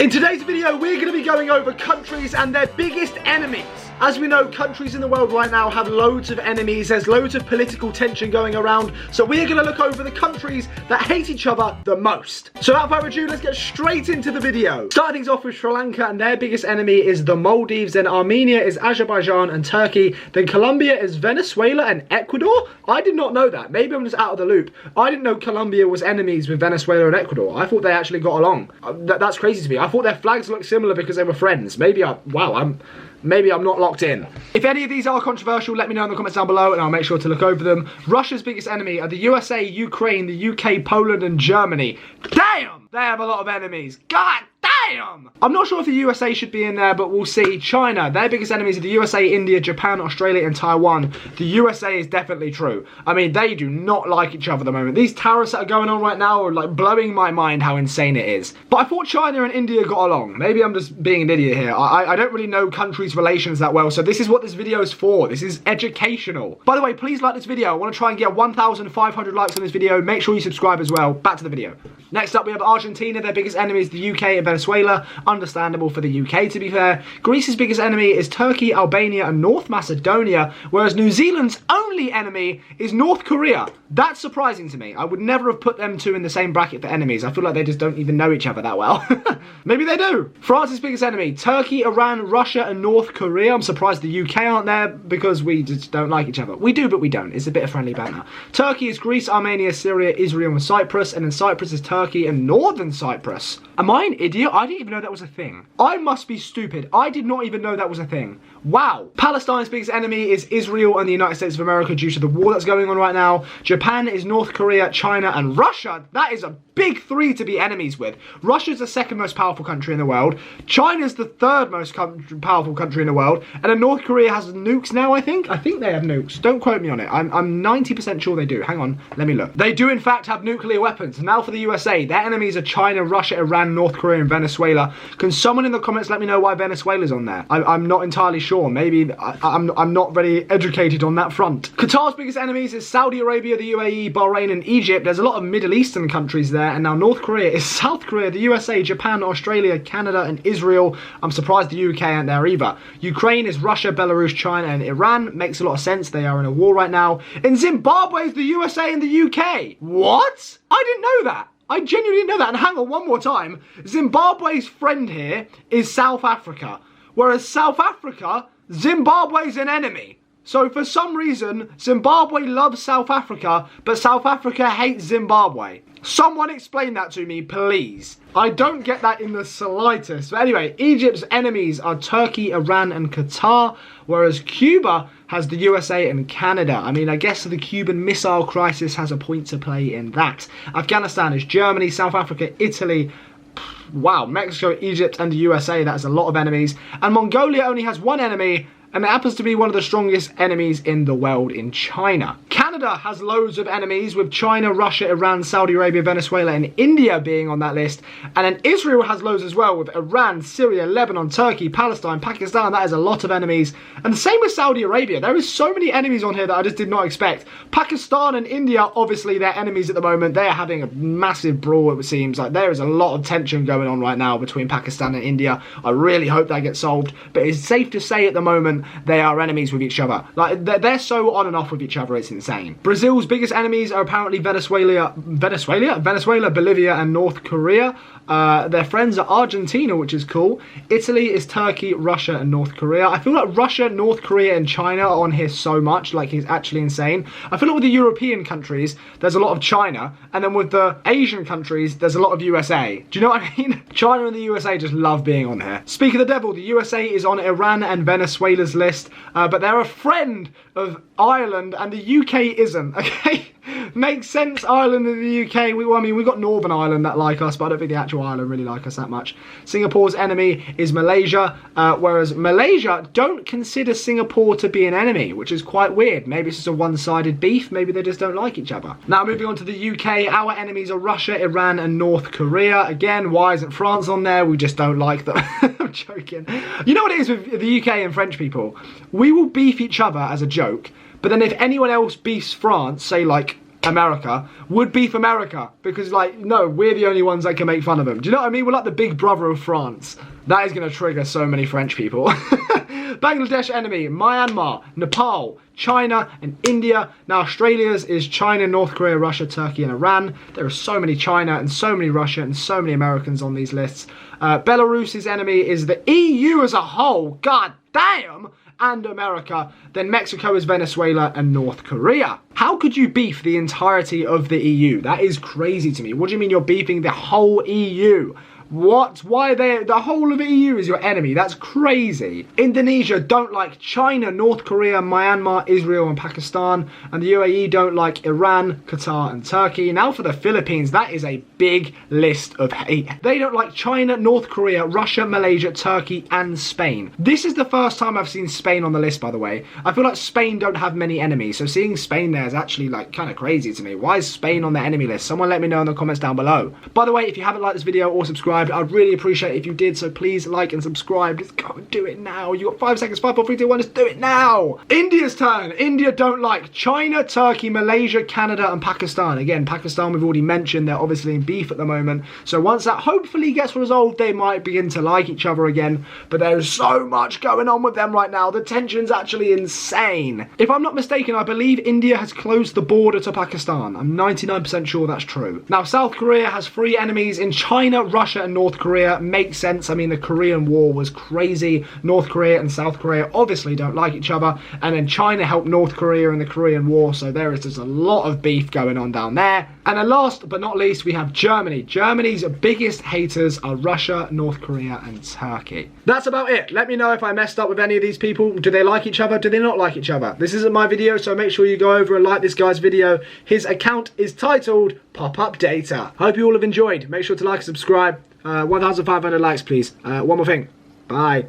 In today's video, we're going to be going over countries and their biggest enemies. As we know, countries in the world right now have loads of enemies. There's loads of political tension going around. So we're going to look over the countries that hate each other the most. So without further ado, let's get straight into the video. Starting things off with Sri Lanka, and their biggest enemy is the Maldives. Then Armenia is Azerbaijan and Turkey. Then Colombia is Venezuela and Ecuador. I did not know that. Maybe I'm just out of the loop. I didn't know Colombia was enemies with Venezuela and Ecuador. I thought they actually got along. That's crazy to me. I thought their flags looked similar because they were friends. Maybe I'm not locked in. If any of these are controversial, let me know in the comments down below and I'll make sure to look over them. Russia's biggest enemy are the USA, Ukraine, the UK, Poland and Germany. Damn! They have a lot of enemies. God damn! I'm not sure if the USA should be in there, but we'll see. China, their biggest enemies are the USA, India, Japan, Australia and Taiwan. The USA is definitely true. I mean, they do not like each other at the moment. These tariffs that are going on right now are like blowing my mind how insane it is. But I thought China and India got along. Maybe I'm just being an idiot here. I don't really know countries' relations that well, so this is what this video is for. This is educational. By the way, please like this video. I want to try and get 1,500 likes on this video. Make sure you subscribe as well. Back to the video. Next up, we have Argentina. Their biggest enemy is the UK and Venezuela. Understandable for the UK, to be fair. Greece's biggest enemy is Turkey, Albania and North Macedonia, whereas New Zealand's only enemy is North Korea. That's surprising to me. I would never have put them two in the same bracket for enemies. I feel like they just don't even know each other that well. Maybe they do. France's biggest enemy, Turkey, Iran, Russia and North Korea. I'm surprised the UK aren't there because we just don't like each other. We do, but we don't. It's a bit of friendly banter. Turkey is Greece, Armenia, Syria, Israel and Cyprus, and then Cyprus is Turkey and Northern Cyprus. Am I an idiot? I didn't even know that was a thing. I must be stupid. I did not even know that was a thing. Wow. Palestine's biggest enemy is Israel and the United States of America due to the war that's going on right now. Japan is North Korea, China and Russia. That is a big three to be enemies with. Russia's the second most powerful country in the world. China's the third most powerful country in the world. And then North Korea has nukes now, I think. I think they have nukes. Don't quote me on it. I'm 90% sure they do. Hang on. Let me look. They do in fact have nuclear weapons. Now for the USA. Their enemies are China, Russia, Iran, North Korea and Venezuela. Can someone in the comments let me know why Venezuela's on there? I'm not entirely sure. Maybe I'm not very educated on that front. Qatar's biggest enemies is Saudi Arabia, the UAE, Bahrain and Egypt. There's a lot of Middle Eastern countries there. And now North Korea is South Korea, the USA, Japan, Australia, Canada and Israel. I'm surprised the UK aren't there either. Ukraine is Russia, Belarus, China and Iran. Makes a lot of sense. They are in a war right now. And Zimbabwe is the USA and the UK. What? I didn't know that. I genuinely didn't know that. And hang on one more time. Zimbabwe's friend here is South Africa. Whereas South Africa, Zimbabwe's an enemy. So for some reason, Zimbabwe loves South Africa, but South Africa hates Zimbabwe. Someone explain that to me, please. I don't get that in the slightest. But anyway, Egypt's enemies are Turkey, Iran and Qatar, whereas Cuba has the USA and Canada. I mean, I guess the Cuban Missile Crisis has a point to play in that. Afghanistan is Germany, South Africa, Italy, wow, Mexico, Egypt and the USA. That's a lot of enemies. And Mongolia only has one enemy, and it happens to be one of the strongest enemies in the world in China. Canada has loads of enemies with China, Russia, Iran, Saudi Arabia, Venezuela and India being on that list. And then Israel has loads as well with Iran, Syria, Lebanon, Turkey, Palestine, Pakistan. That is a lot of enemies. And the same with Saudi Arabia. There is so many enemies on here that I just did not expect. Pakistan and India, obviously they're enemies at the moment. They are having a massive brawl, it seems. Like there is a lot of tension going on right now between Pakistan and India. I really hope that gets solved. But it's safe to say at the moment they are enemies with each other. Like they're so on and off with each other, it's insane. Brazil's biggest enemies are apparently Venezuela, Bolivia and North Korea. Their friends are Argentina, which is cool. Italy is Turkey, Russia and North Korea. I feel like Russia, North Korea and China are on here so much, like it's actually insane. I feel like with the European countries, there's a lot of China, and then with the Asian countries, there's a lot of USA. Do you know what I mean? China and the USA just love being on here. Speak of the devil, the USA is on Iran and Venezuela's list, but they're a friend of Ireland and the UK isn't, okay? Makes sense, Ireland and the UK. I mean, we've got Northern Ireland that like us, but I don't think the actual Ireland really like us that much. Singapore's enemy is Malaysia, whereas Malaysia don't consider Singapore to be an enemy, which is quite weird. Maybe it's just a one-sided beef. Maybe they just don't like each other. Now, moving on to the UK, our enemies are Russia, Iran and North Korea. Again, why isn't France on there? We just don't like them. I'm joking. You know what it is with the UK and French people? We will beef each other as a joke, but then if anyone else beefs France, say like America, would beef America. Because, like, no, we're the only ones that can make fun of them. Do you know what I mean? We're like the big brother of France. That is going to trigger so many French people. Bangladesh enemy, Myanmar, Nepal, China, and India. Now, Australia's is China, North Korea, Russia, Turkey, and Iran. There are so many China and so many Russia and so many Americans on these lists. Belarus's enemy is the EU as a whole. God damn! And America. Then Mexico is Venezuela and North Korea. How could you beef the entirety of the EU? That is crazy to me. What do you mean you're beefing the whole EU? What? Why are they? The whole of the EU is your enemy. That's crazy. Indonesia don't like China, North Korea, Myanmar, Israel, and Pakistan. And the UAE don't like Iran, Qatar, and Turkey. Now for the Philippines, that is a big list of hate. They don't like China, North Korea, Russia, Malaysia, Turkey, and Spain. This is the first time I've seen Spain on the list, by the way. I feel like Spain don't have many enemies, so seeing Spain there is actually like kind of crazy to me. Why is Spain on the enemy list? Someone let me know in the comments down below. By the way, if you haven't liked this video or subscribed, I'd really appreciate it if you did, so please like and subscribe. Just go and do it now. You got 5 seconds. 5, 4, 3, 2, 1. Just do it now. India's turn. India don't like China, Turkey, Malaysia, Canada, and Pakistan. Again, Pakistan we've already mentioned. They're obviously in beef at the moment. So once that hopefully gets resolved, they might begin to like each other again. But there's so much going on with them right now. The tension's actually insane. If I'm not mistaken, I believe India has closed the border to Pakistan. I'm 99% sure that's true. Now, South Korea has 3 enemies in China, Russia, and North Korea. Makes sense. I mean, the Korean War was crazy. North Korea and South Korea obviously don't like each other. And then China helped North Korea in the Korean War. So there is just a lot of beef going on down there. And then last but not least, we have Germany. Germany's biggest haters are Russia, North Korea, and Turkey. That's about it. Let me know if I messed up with any of these people. Do they like each other? Do they not like each other? This isn't my video, so make sure you go over and like this guy's video. His account is titled Pop-Up Data. Hope you all have enjoyed. Make sure to like and subscribe. 1,500 likes, please. One more thing. Bye.